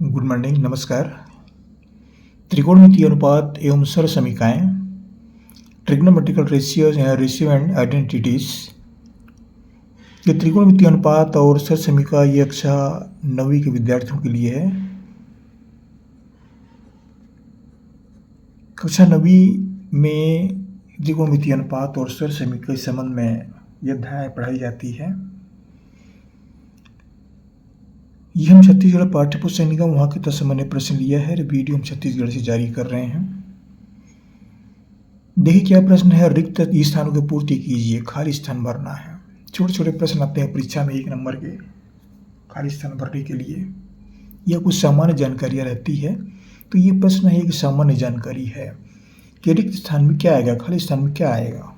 Good morning, नमस्कार। त्रिकोणमितीय अनुपात एवं सरसमीकाएँ, trigonometrical ratios ratio and identities. ये त्रिकोणमितीय अनुपात और सरसमीका ये कक्षा 9वीं के विद्यार्थियों के लिए है। कक्षा 9वीं में त्रिकोणमितीय अनुपात और सरसमीका के संबंध में ये अध्याय पढ़ाई जाती है। ये हम छत्तीसगढ़ पाठ्य पुस्तक निगम वहाँ के तत्सम मैंने प्रश्न लिया है। वीडियो हम छत्तीसगढ़ से जारी कर रहे हैं। देखिए क्या प्रश्न है। रिक्त स्थानों की पूर्ति कीजिए, खाली स्थान भरना है। छोटे छोटे प्रश्न आते हैं परीक्षा में 1 नंबर के खाली स्थान भरने के लिए। यह कुछ सामान्य जानकारियाँ रहती है। तो ये प्रश्न है कि सामान्य जानकारी है कि रिक्त स्थान में क्या आएगा, खाली स्थान में क्या आएगा।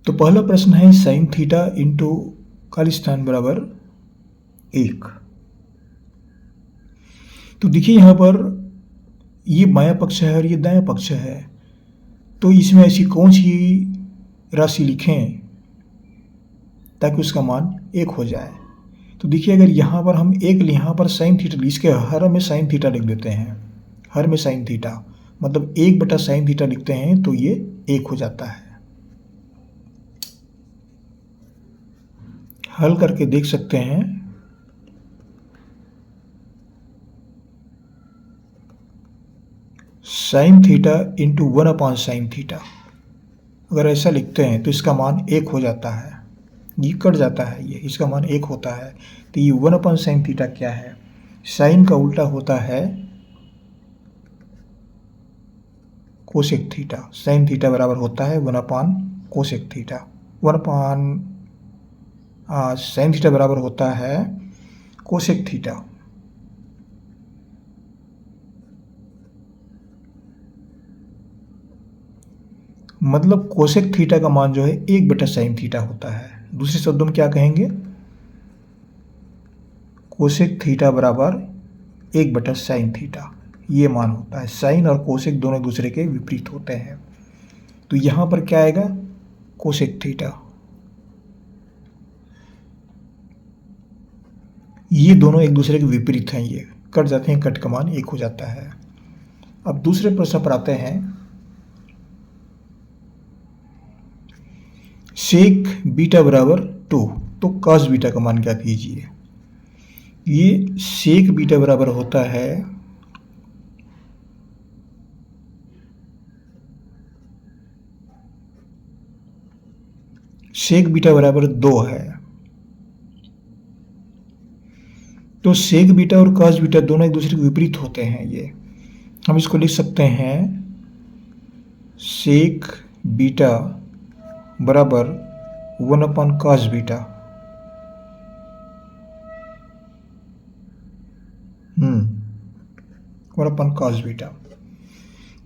तो पहला प्रश्न है साइन थीटा इंटू खाली स्थान बराबर 1। तो देखिए यहाँ पर ये बायां पक्ष है और ये दायां पक्ष है। तो इसमें ऐसी कौन सी राशि लिखें ताकि उसका मान 1 हो जाए। तो देखिए अगर यहाँ पर हम यहाँ पर साइन थीटा, इसके हर में साइन थीटा लिख देते हैं। हर में साइन थीटा मतलब 1/साइन थीटा लिखते हैं तो ये 1 हो जाता है। हल करके देख सकते हैं। साइन थीटा इंटू 1/साइन थीटा अगर ऐसा लिखते हैं तो इसका मान 1 हो जाता है। ये कट जाता है, ये इसका मान 1 होता है। तो ये 1/साइन थीटा क्या है? साइन का उल्टा होता है कोसेक थीटा। साइन थीटा बराबर होता है 1/कोसेक थीटा। साइन थीटा बराबर होता है कोसेक थीटा। मतलब कोसेक थीटा का मान जो है 1/साइन थीटा होता है। दूसरे शब्दों में क्या कहेंगे? कोसेक थीटा बराबर 1/साइन थीटा ये मान होता है। साइन और कोसेक दोनों एक दूसरे के विपरीत होते हैं। तो यहाँ पर क्या आएगा? Cosec theta. ये दोनों एक दूसरे के विपरीत हैं, ये कट जाते हैं, कट का मान 1 हो जाता है। अब दूसरे प्रश्न पर आते हैं। सेक बीटा बराबर 2, तो कॉस बीटा का मान क्या कीजिए। ये सेक बीटा बराबर होता है सेक बीटा बराबर 2 है। तो सेक बीटा और कॉस बीटा दोनों एक दूसरे के विपरीत होते हैं। ये हम इसको लिख सकते हैं सेक बीटा बराबर 1/कॉस बीटा। 1/कॉस बीटा।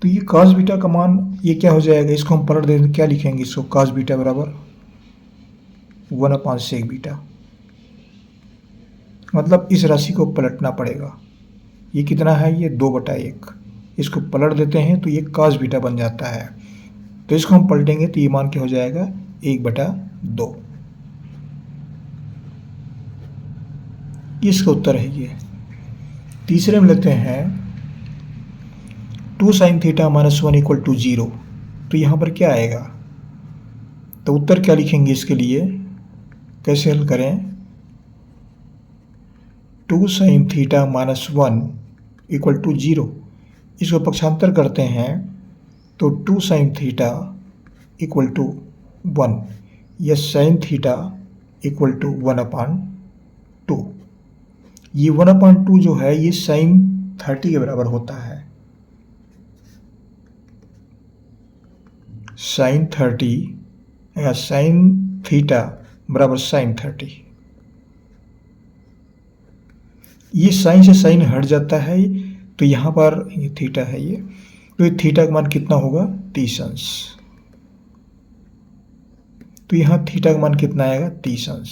तो ये कॉस बीटा का मान ये क्या हो जाएगा? इसको हम पलट दें, क्या लिखेंगे इसको? कॉस बीटा बराबर 1/सेक बीटा। मतलब इस राशि को पलटना पड़ेगा। ये कितना है? ये 2/1। इसको पलट देते हैं तो ये कॉस बीटा बन जाता है। तो इसको हम पलटेंगे तो ये मान क्या हो जाएगा? 1/2। इसका उत्तर है ये। तीसरे में लेते हैं 2 sine theta minus 1 equal to 0। तो यहाँ पर क्या आएगा? तो उत्तर क्या लिखेंगे इसके लिए? कैसे हल करें? 2 sine theta minus 1 equal to 0। इसको पक्षांतर करते हैं तो 2 साइन थीटा इक्वल टू 1 या साइन थीटा इक्वल टू 1/2। ये 1/2 जो है ये साइन 30 के बराबर होता है। साइन 30 या साइन थीटा बराबर साइन 30। ये साइन से साइन हट जाता है तो यहाँ पर ये थीटा है ये। तो ये थीटा का मान कितना होगा? 30 अंश। तो यहाँ थीटा का मान कितना आएगा? 30 अंश।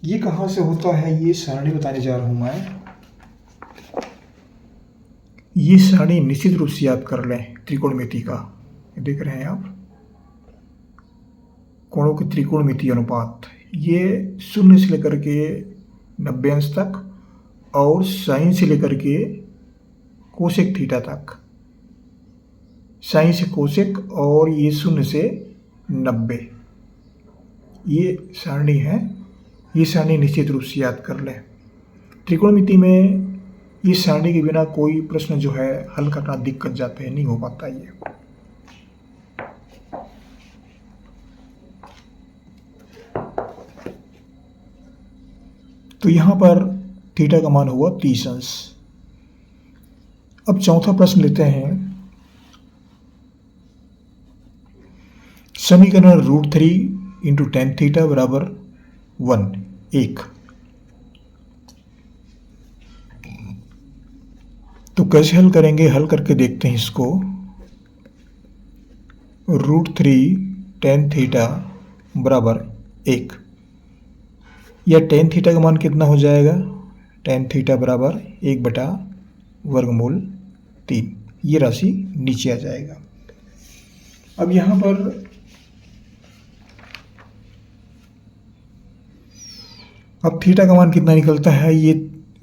ये कहाँ से होता है? ये सारणी बताने जा रहा हूं मैं। ये सारणी निश्चित रूप से याद कर लें त्रिकोणमिति का। देख रहे हैं आप, कोणों के त्रिकोणमितीय अनुपात, ये 0 से लेकर के 90 अंश तक और साइन से लेकर के कोसेक थीटा तक, साइन से कोसेक और ये 0 से 90, ये सारणी है। ये सारणी निश्चित रूप से याद कर लें। त्रिकोणमिति में ये सारणी के बिना कोई प्रश्न जो है हल करना दिक्कत जाता है, नहीं हो पाता ये। तो यहाँ पर थीटा का मान हुआ 30 अंश। अब चौथा प्रश्न लेते हैं। समीकरण √3 इंटू tan थीटा बराबर 1। तो कैसे हल करेंगे, हल करके देखते हैं इसको। √3 tan थीटा बराबर 1, या tan थीटा का मान कितना हो जाएगा, tan थीटा बराबर 1/√3। ये राशि नीचे आ जाएगा। अब यहाँ पर अब थीटा का मान कितना निकलता है, ये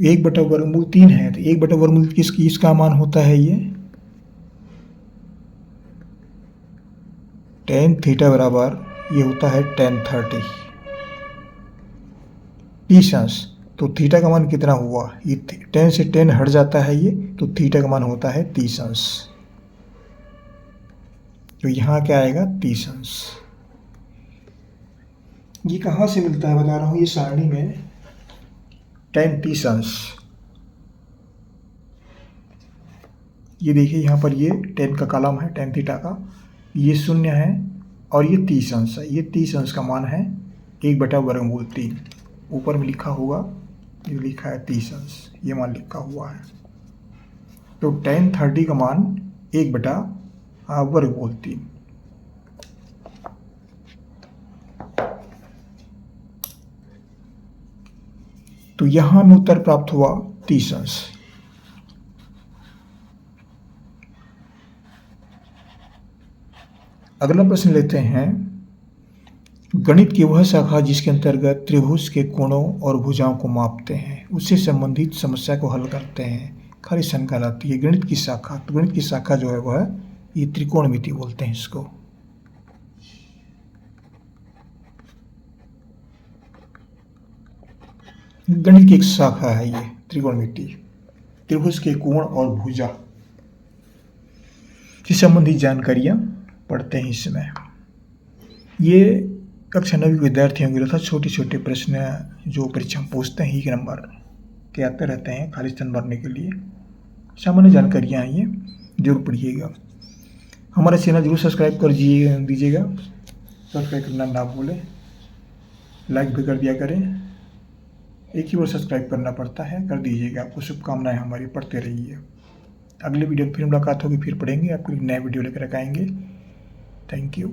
1/√3 है। तो 1/√3 इसका मान होता है ये tan थीटा बराबर ये होता है tan 30 अंश। तो थीटा का मान कितना हुआ, ये tan से tan हट जाता है ये, तो थीटा का मान होता है 30 अंश। तो यहाँ क्या आएगा, 30 अंश। ये कहाँ से मिलता है बता रहा हूँ, ये सारणी में tan 30 अंश। ये देखिए यहाँ पर ये tan का कॉलम है, tan थीटा का, ये 0 है और ये 30 अंश है। ये 30 अंश का मान है 1/√3। ऊपर में लिखा होगा, ये लिखा है 30 अंश, ये मान लिखा हुआ है। तो tan 30 का मान 1/√3। तो यहाँ में उत्तर प्राप्त हुआ 30 अंश। अगला प्रश्न लेते हैं। गणित की वह शाखा जिसके अंतर्गत त्रिभुज के कोणों और भुजाओं को मापते हैं, उससे संबंधित समस्या को हल करते हैं, खाली शंका लाती है। गणित की शाखा, तो गणित की शाखा जो है वह ये त्रिकोणमिति बोलते हैं इसको। गणित की एक शाखा है ये त्रिकोणमिति, त्रिभुज के कोण और भुजा से संबंधित जानकारियां पढ़ते हैं इसमें। ये कक्षा 9 विद्यार्थियों के लिए था, छोटे छोटे प्रश्न जो परीक्षा में पूछते हैं, 1 नंबर के आते रहते हैं खाली स्थान भरने के लिए। सामान्य जानकारियाँ हैं, ये जरूर पढ़िएगा। हमारा चैनल जरूर सब्सक्राइब कर दीजिएगा, सब्सक्राइब करना ना भूलें, लाइक भी कर दिया करें। एक ही बार सब्सक्राइब करना पड़ता है, कर दीजिएगा। आपको शुभकामनाएं हमारी, पढ़ते रहिए। अगले वीडियो में फिर मुलाकात होगी, फिर पढ़ेंगे, आपके लिए नया वीडियो लेकर आएंगे। Thank you.